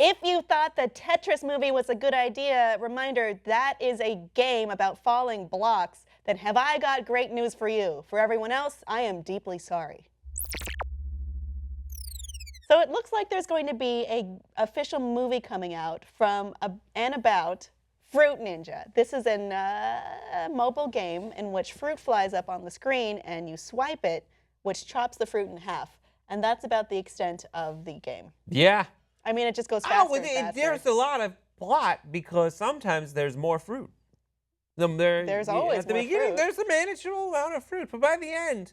If you thought the Tetris movie was a good idea, reminder, that is a game about falling blocks. Then have I got great news for you. For everyone else, I am deeply sorry. So it looks like there's going to be an official movie coming out from and about Fruit Ninja. This is a mobile game in which fruit flies up on the screen and you swipe it, which chops the fruit in half. And that's about the extent of the game. Yeah. I mean, it just goes faster and faster. There's a lot of plot because sometimes there's more fruit. There's always at the more beginning, fruit. there's a manageable amount of fruit, but by the end,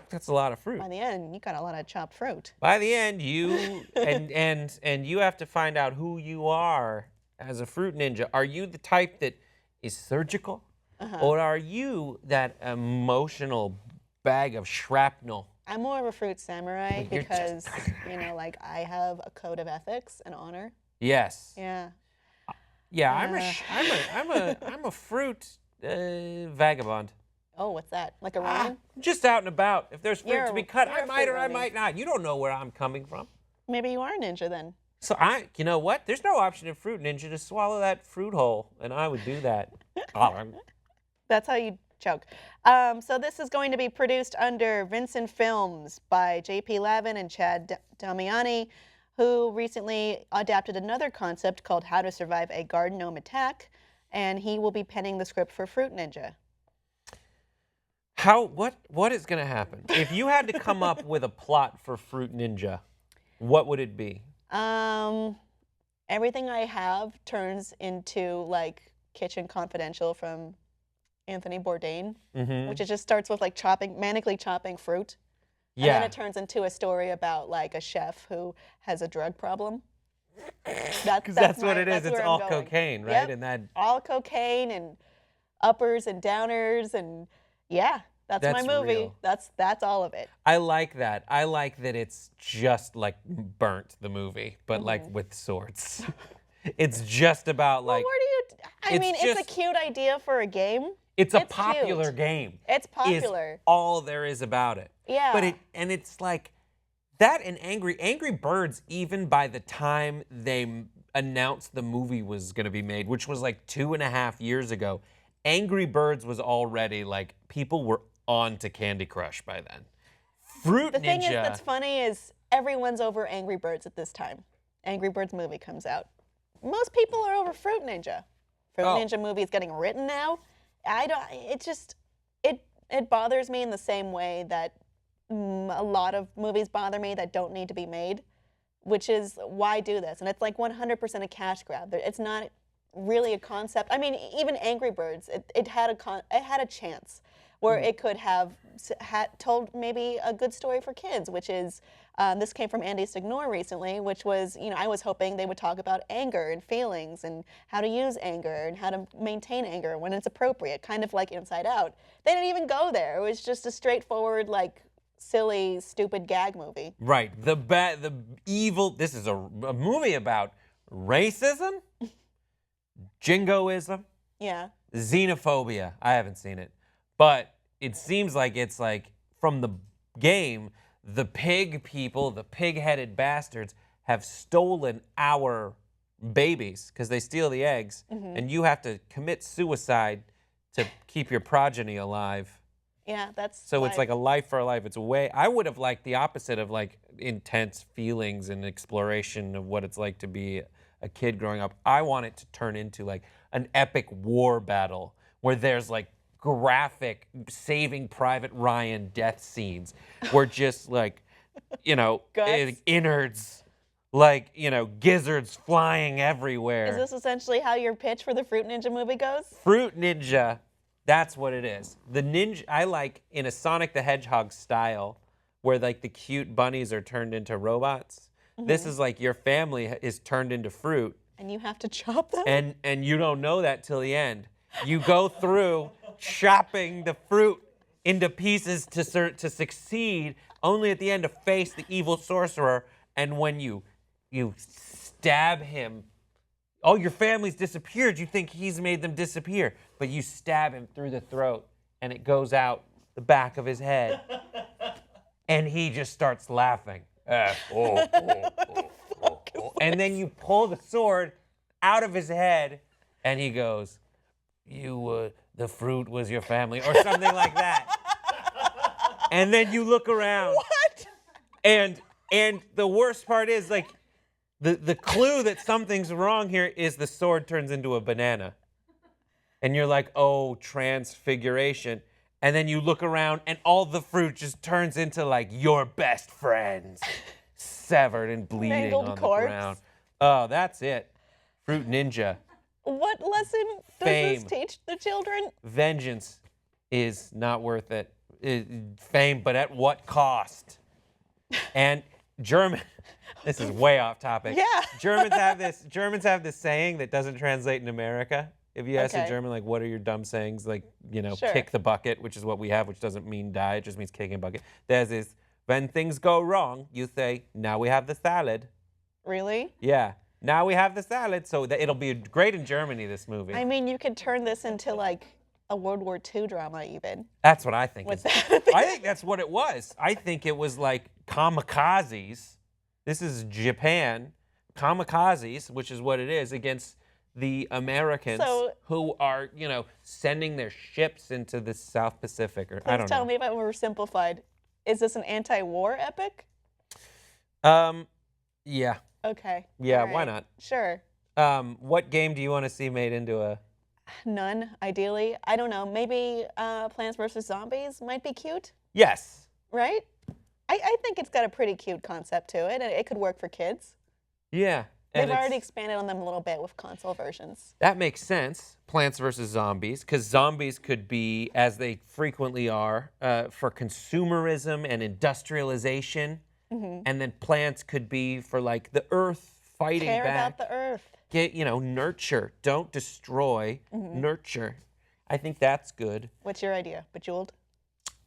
that's a lot of fruit. By the end, you got a lot of chopped fruit. By the end, you and you have to find out who you are as a fruit ninja. Are you the type that is surgical, or are you that emotional bag of shrapnel? I'm more of a fruit samurai because, you know, like I have a code of ethics and honor. Yes. Yeah. Yeah, I'm a fruit vagabond. Oh, what's that? Like a Ronin? Just out and about. If there's fruit to be cut, you're I a might fruit or I Ronin. might not. You don't know where I'm coming from. Maybe you are a ninja then. So you know what? There's no option in Fruit Ninja to swallow that fruit whole, and I would do that. That's how you choke. So this is going to be produced under Vincent Films by J.P. Lavin and Chad Damiani, who recently adapted another concept called How to Survive a Garden Gnome Attack, and he will be penning the script for Fruit Ninja. What is going to happen? If you had to come up with a plot for Fruit Ninja, what would it be? Everything I have turns into like Kitchen Confidential from Anthony Bourdain, which it just starts with like manically chopping fruit. And then it turns into a story about like a chef who has a drug problem. That's what it is. It's all cocaine, right? Yep. And that all cocaine and uppers and downers and yeah, that's my movie. real. That's all of it. I like that. I like that it's just like Burnt the movie, but like with swords. It's just about like. Well, where do you? I mean, it's a cute idea for a game. It's a popular game. It's popular. Is all there is about it. Yeah. But it's like that and Angry Birds. Even by the time they announced the movie was going to be made, which was like 2.5 years ago, Angry Birds was already like people were on to Candy Crush by then. Fruit Ninja. The thing is that's funny is everyone's over Angry Birds at this time. Angry Birds movie comes out. Most people are over Fruit Ninja. Fruit Ninja movie is getting written now. It bothers me in the same way that a lot of movies bother me that don't need to be made, which is why do this? And it's like 100% a cash grab. It's not really a concept. I mean, even Angry Birds, it had a chance where it could have told maybe a good story for kids, which is, this came from Andy Signore recently, which was, I was hoping they would talk about anger and feelings and how to use anger and how to maintain anger when it's appropriate, kind of like Inside Out. They didn't even go there. It was just a straightforward, like, silly, stupid gag movie. Right. The evil. This is a movie about racism, jingoism, xenophobia. I haven't seen it. But it seems like it's like from the game, the pig people, the pig-headed bastards, have stolen our babies because they steal the eggs, and you have to commit suicide to keep your progeny alive. Yeah, that's so it's like a life for a life. It's a way. I would have liked the opposite of like intense feelings and exploration of what it's like to be a kid growing up. I want it to turn into like an epic war battle where there's like graphic Saving Private Ryan death scenes where just like, innards, like, gizzards flying everywhere. Is this essentially how your pitch for the Fruit Ninja movie goes? Fruit Ninja, that's what it is. The ninja, I like in a Sonic the Hedgehog style where like the cute bunnies are turned into robots. This is like your family is turned into fruit. And you have to chop them? And you don't know that till the end. You go through chopping the fruit into pieces to succeed, only at the end to face the evil sorcerer. And when you stab him, oh, your family's disappeared. You think he's made them disappear. But you stab him through the throat, and it goes out the back of his head. And he just starts laughing. And then you pull the sword out of his head, and he goes, the fruit was your family, or something like that. And then you look around. What? And the worst part is, like, the clue that something's wrong here is the sword turns into a banana. And you're like, oh, transfiguration. And then you look around, and all the fruit just turns into, like, your best friends. Severed and bleeding Mangled on corpse. the ground. Oh, that's it. Fruit ninja. What lesson does Fame. this teach the children? Vengeance is not worth it. Fame, but at what cost? And this is way off topic. Yeah. Germans have this saying that doesn't translate in America. If you ask a Okay. German, like, what are your dumb sayings? Like, Sure. kick the bucket, which is what we have, which doesn't mean die. It just means kicking a bucket. Theirs is, when things go wrong, you say, now we have the salad. Really? Yeah. Now we have the salad. So that it'll be great in Germany, this movie. I mean, you could turn this into like a World War II drama even. That's what I think. With is- that. I think that's what it was. I think it was like kamikazes. This is Japan. Kamikazes, which is what it is, against the Americans So- who are, sending their ships into the South Pacific. Or I Please don't tell know. me if I'm oversimplified. Is this an anti-war epic? Yeah. Okay. Yeah, All why right. not? Sure. What game do you want to see made into a... None, ideally. I don't know. Maybe Plants vs. Zombies might be cute, Yes. right? I think it's got a pretty cute concept to it, and it could work for kids. Yeah. They've and already it's- expanded on them a little bit with console versions. That makes sense. Plants versus Zombies, because zombies could be, as they frequently are, for consumerism and industrialization, and then plants could be for like the earth fighting Care back. about the earth. Get nurture. Don't destroy. Nurture. I think that's good. What's your idea? Bejeweled?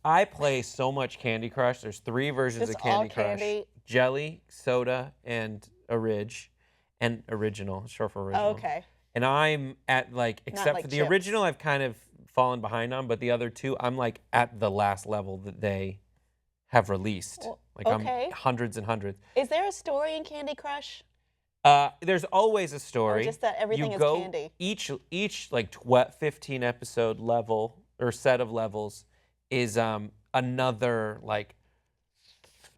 I play so much Candy Crush. There's 3 versions Just of Candy all Crush: candy? jelly, soda, and original. Short for original. Oh, okay. And I'm at except like for the chips. original, I've kind of fallen behind on, but the other 2, I'm like at the last level that they have released. Well, Like okay. I'm hundreds and hundreds. Is there a story in Candy Crush? There's always a story. Or just that everything you is go, candy? Each 15 episode level or set of levels is another like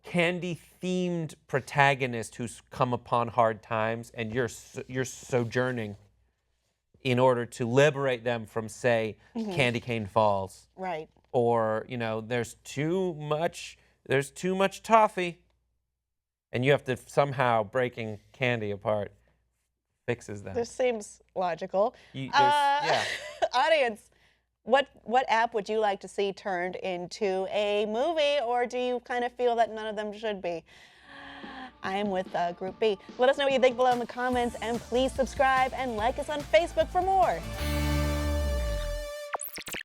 candy themed protagonist who's come upon hard times, and you're sojourning in order to liberate them from, say, Candy Cane Falls, Right. or there's too much toffee, and you have to somehow breaking candy apart fixes that. This seems logical. Yeah. Audience, what app would you like to see turned into a movie, or do you kind of feel that none of them should be? I am with Group B. Let us know what you think below in the comments, and please subscribe and like us on Facebook for more.